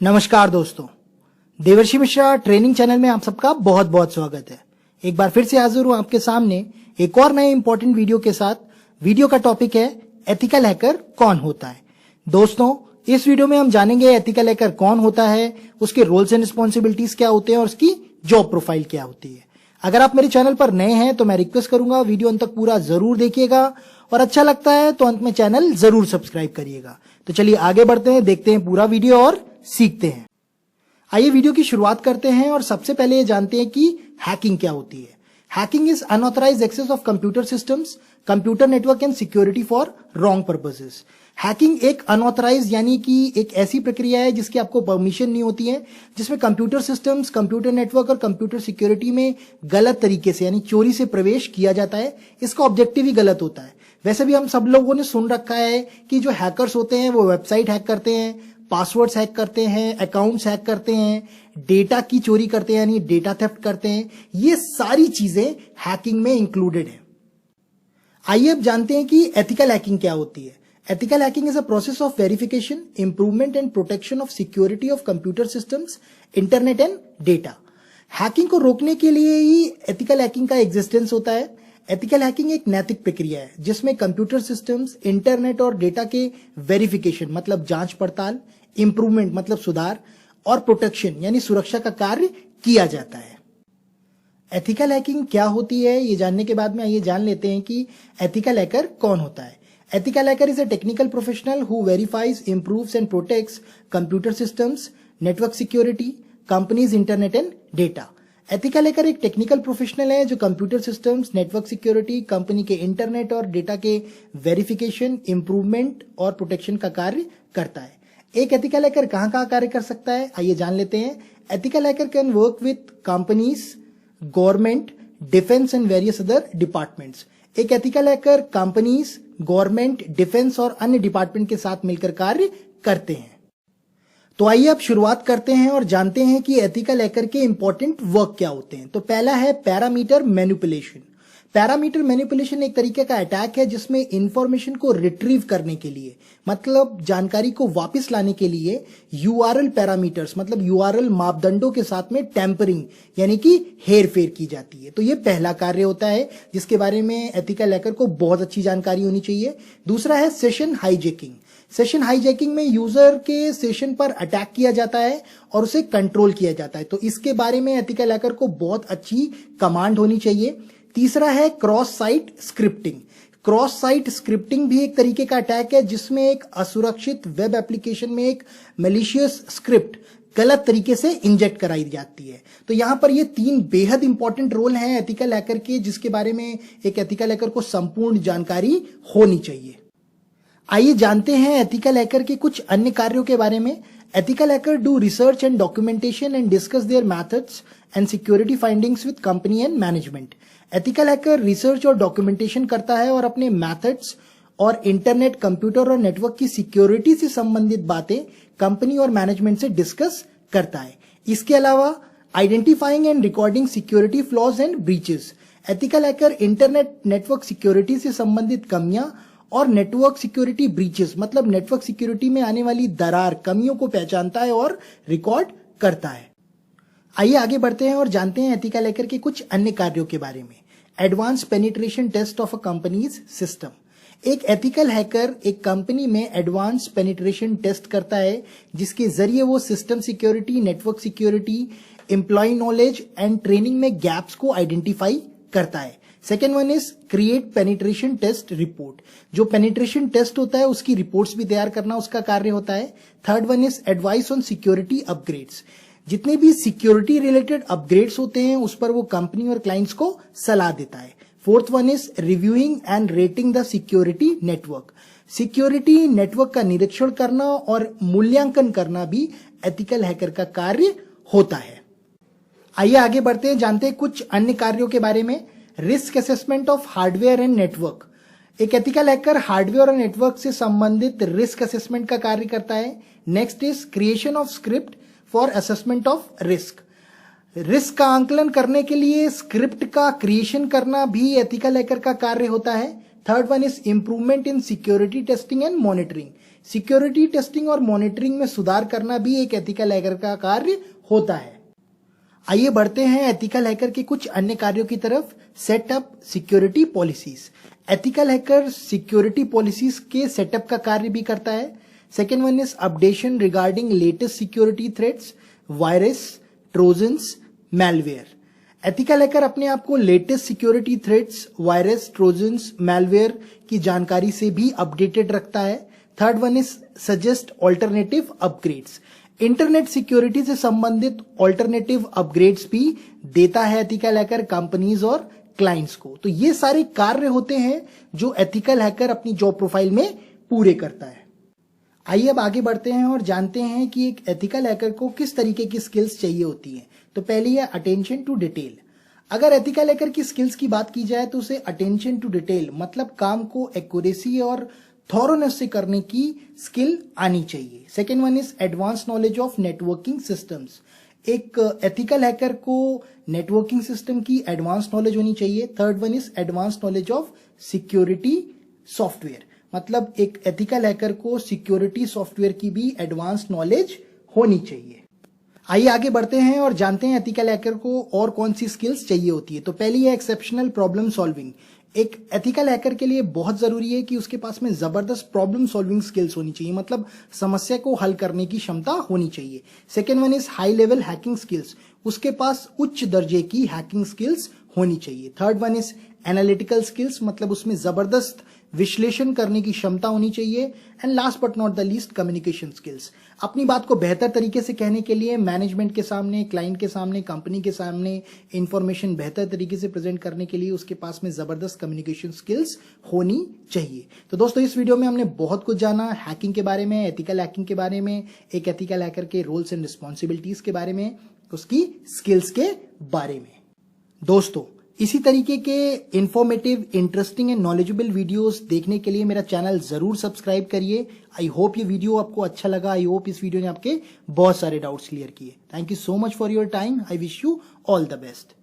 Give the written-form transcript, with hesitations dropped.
नमस्कार दोस्तों, देवर्षि मिश्रा ट्रेनिंग चैनल में आप सबका बहुत बहुत स्वागत है। एक बार फिर से हाजिर हूं आपके सामने एक और नए इंपॉर्टेंट वीडियो के साथ। वीडियो का टॉपिक है एथिकल हैकर कौन होता है। दोस्तों, इस वीडियो में हम जानेंगे एथिकल हैकर कौन होता है, उसके रोल्स एंड रिस्पॉन्सिबिलिटीज क्या होते हैं और उसकी जॉब प्रोफाइल क्या होती है। अगर आप मेरे चैनल पर नए हैं तो मैं रिक्वेस्ट करूंगा वीडियो अंत तक पूरा जरूर देखिएगा और अच्छा लगता है तो अंत में चैनल जरूर सब्सक्राइब करिएगा। तो चलिए आगे बढ़ते हैं, देखते हैं पूरा वीडियो और सीखते हैं। आइए वीडियो की शुरुआत करते हैं और सबसे पहले ये जानते हैं कि हैकिंग क्या होती है। Hacking is unauthorised access of computer systems, computer network and security for wrong purposes. Hacking एक अनऑथराइज्ड यानी कि एक ऐसी प्रक्रिया है जिसकी आपको परमिशन नहीं होती है, जिसमें कंप्यूटर सिस्टम्स, कंप्यूटर नेटवर्क और कंप्यूटर सिक्योरिटी में गलत तरीके से यानी चोरी से प्रवेश किया जाता है। इसका ऑब्जेक्टिव ही गलत होता है। वैसे भी हम सब लोगों ने सुन रखा है कि जो हैकर्स होते हैं वो वेबसाइट हैक करते हैं, पासवर्ड्स हैक करते हैं, अकाउंट्स हैक करते हैं, डेटा की चोरी करते हैं यानी डेटा थेफ्ट करते हैं। ये सारी चीजें हैकिंग में इंक्लूडेड है। आइए अब जानते हैं कि एथिकल हैकिंग क्या होती है। Ethical hacking is a process of verification, improvement and protection of security of computer systems, internet and data. Hacking को रोकने के लिए ही एथिकल हैकिंग का एग्जिस्टेंस होता है। एथिकल हैकिंग एक नैतिक प्रक्रिया है जिसमें कंप्यूटर सिस्टम्स, इंटरनेट और डेटा के वेरिफिकेशन मतलब जांच पड़ताल, इंप्रूवमेंट मतलब सुधार और प्रोटेक्शन यानी सुरक्षा का कार्य किया जाता है। एथिकल हैकिंग क्या होती है ये जानने के बाद में आइए जान लेते हैं कि एथिकल हैकर कौन होता है। Ethical hacker is a technical professional who verifies, improves and protects computer systems, network security, companies internet and data. Ethical hacker एक टेक्निकल प्रोफेशनल है जो computer systems, network security, company के इंटरनेट और data के verification, improvement और protection का कार्य करता है। एक एथिकल हैकर कहां कहां कार्य कर सकता है आइए जान लेते हैं। Ethical hacker can work with companies, government, defence and various other departments. एक ethical hacker companies, government, defence और अन्य डिपार्टमेंट के साथ मिलकर कार्य करते हैं। तो आइए अब शुरुआत करते हैं और जानते हैं कि एथिकल हैकर के इंपॉर्टेंट वर्क क्या होते हैं। तो पहला है पैरामीटर मैनिपुलेशन। पैरामीटर मैनिपुलेशन एक तरीके का अटैक है जिसमें इंफॉर्मेशन को रिट्रीव करने के लिए मतलब जानकारी को वापस लाने के लिए यूआरएल पैरामीटर्स मतलब यूआरएल मापदंडों के साथ में टैंपरिंग यानी कि हेरफेर की जाती है। तो ये पहला कार्य होता है जिसके बारे में एथिकल हैकर को बहुत अच्छी जानकारी होनी चाहिए। दूसरा है सेशन हाईजैकिंग। सेशन हाईजैकिंग में यूजर के सेशन पर अटैक किया जाता है और उसे कंट्रोल किया जाता है। तो इसके बारे में एथिकल हैकर को बहुत अच्छी कमांड होनी चाहिए। तीसरा है cross site scripting. Cross site scripting भी एक तरीके का अटैक है जिसमें एक असुरक्षित वेब एप्लीकेशन में एक मैलिशियस स्क्रिप्ट गलत तरीके से इंजेक्ट कराई जाती है। तो यहां पर ये तीन बेहद इंपॉर्टेंट रोल हैं एथिकल हैकर के जिसके बारे में एक एथिकल हैकर को संपूर्ण जानकारी होनी चाहिए। आइए जानते हैं एथिकल हैकर के कुछ अन्य कार्यों के बारे में। Ethical hacker do research and documentation and discuss their methods and security findings with company and management. Ethical hacker research और डॉक्यूमेंटेशन करता है और अपने मेथड्स और इंटरनेट, कंप्यूटर और नेटवर्क की सिक्योरिटी से संबंधित बातें कंपनी और मैनेजमेंट से डिस्कस करता है। इसके अलावा identifying and recording security flaws and breaches. Ethical hacker internet network security से संबंधित कमियां और नेटवर्क सिक्योरिटी ब्रीचेस मतलब नेटवर्क सिक्योरिटी में आने वाली दरार, कमियों को पहचानता है और रिकॉर्ड करता है। आइए आगे बढ़ते हैं और जानते हैं एथिकल हैकर के कुछ अन्य कार्यों के बारे में। Advance penetration test of a company's system. एक एथिकल हैकर एक कंपनी में एडवांस पेनिट्रेशन टेस्ट करता है जिसके जरिए वो system security, network security, employ knowledge and training में गैप्स को आइडेंटिफाई करता है। Second one is create penetration test report. जो पेनिट्रेशन टेस्ट होता है उसकी रिपोर्ट्स भी तैयार करना उसका कार्य होता है। Third one is advice on security upgrades. जितने भी सिक्योरिटी रिलेटेड अपग्रेड्स होते हैं उस पर वो कंपनी और क्लाइंट्स को सलाह देता है। Fourth one is reviewing and rating the security network. Security network का निरीक्षण करना और मूल्यांकन करना भी एथिकल हैकर का कार्य होता है। आइए आगे बढ़ते हैं, जानते हैं कुछ अन्य कार्यों के बारे में। Risk assessment of hardware and network. एक एथिकल हैकर हार्डवेयर और नेटवर्क से संबंधित रिस्क असेसमेंट का कार्य करता है। Next is creation of script for assessment of risk. Risk का आंकलन करने के लिए स्क्रिप्ट का क्रिएशन करना भी एथिकल हैकर का कार्य होता है। Third one is improvement in security testing and monitoring. Security testing और मॉनिटरिंग में सुधार करना भी एक एथिकल हैकर का कार्य होता है। आइए बढ़ते हैं एथिकल हैकर के कुछ अन्य कार्यों की तरफ। Setup security policies. Ethical hacker security policies के सेटअप का कार्य भी करता है। Second one is updation regarding latest security threats, virus, trojans, malware. Ethical hacker अपने आप को latest security threats, virus, trojans, malware की जानकारी से भी अपडेटेड रखता है। Third one is suggest alternative upgrades. Internet security से संबंधित ऑल्टरनेटिव अपग्रेड्स भी देता है एथिकल हैकर कंपनीज और क्लाइंट्स को। तो ये सारे कार्य होते हैं जो एथिकल हैकर अपनी जॉब प्रोफाइल में पूरे करता है। आइए अब आगे बढ़ते हैं और जानते हैं कि एक एथिकल हैकर को किस तरीके की स्किल्स चाहिए होती हैं। तो पहली है अटेंशन टू डिटेल। अगर एथिकल हैकर की स्किल्स की बात की जाए तो उसे अटेंशन टू डिटेल मतलब काम को एक्यूरेसी और थॉरोनेस से करने की स्किल आनी चाहिए। Second one is advance knowledge of networking systems. एक एथिकल हैकर को नेटवर्किंग सिस्टम की एडवांस नॉलेज होनी चाहिए। Third one is advance knowledge of security software, मतलब एक एथिकल हैकर को सिक्योरिटी सॉफ्टवेयर की भी एडवांस नॉलेज होनी चाहिए। आइए आगे बढ़ते हैं और जानते हैं एथिकल हैकर को और कौन सी स्किल्स चाहिए होती है। तो पहली है एक्सेप्शनल प्रॉब्लम सॉल्विंग। एक एथिकल हैकर के लिए बहुत जरूरी है कि उसके पास में जबरदस्त प्रॉब्लम सॉल्विंग स्किल्स होनी चाहिए, मतलब समस्या को हल करने की क्षमता होनी चाहिए। Second one is high level hacking skills. उसके पास उच्च दर्जे की हैकिंग स्किल्स होनी चाहिए। Third one is analytical skills, मतलब उसमें जबरदस्त विश्लेषण करने की क्षमता होनी चाहिए। And last but not the least communication skills. अपनी बात को बेहतर तरीके से कहने के लिए मैनेजमेंट के सामने, क्लाइंट के सामने, कंपनी के सामने इंफॉर्मेशन बेहतर तरीके से प्रेजेंट करने के लिए उसके पास में जबरदस्त कम्युनिकेशन स्किल्स होनी चाहिए। तो दोस्तों इस वीडियो में हमने बहुत कुछ जाना हैकिंग के बारे में, एथिकल हैकिंग के बारे में, एक एथिकल हैकर के रोल्स एंड रिस्पॉन्सिबिलिटीज के बारे में, उसकी स्किल्स के बारे में। दोस्तों इसी तरीके के informative, interesting and knowledgeable videos देखने के लिए मेरा चैनल जरूर सब्सक्राइब करिए। आई होप ये वीडियो आपको अच्छा लगा। आई होप इस वीडियो ने आपके बहुत सारे डाउट्स क्लियर किए। Thank you so much for your time. I wish you all the best.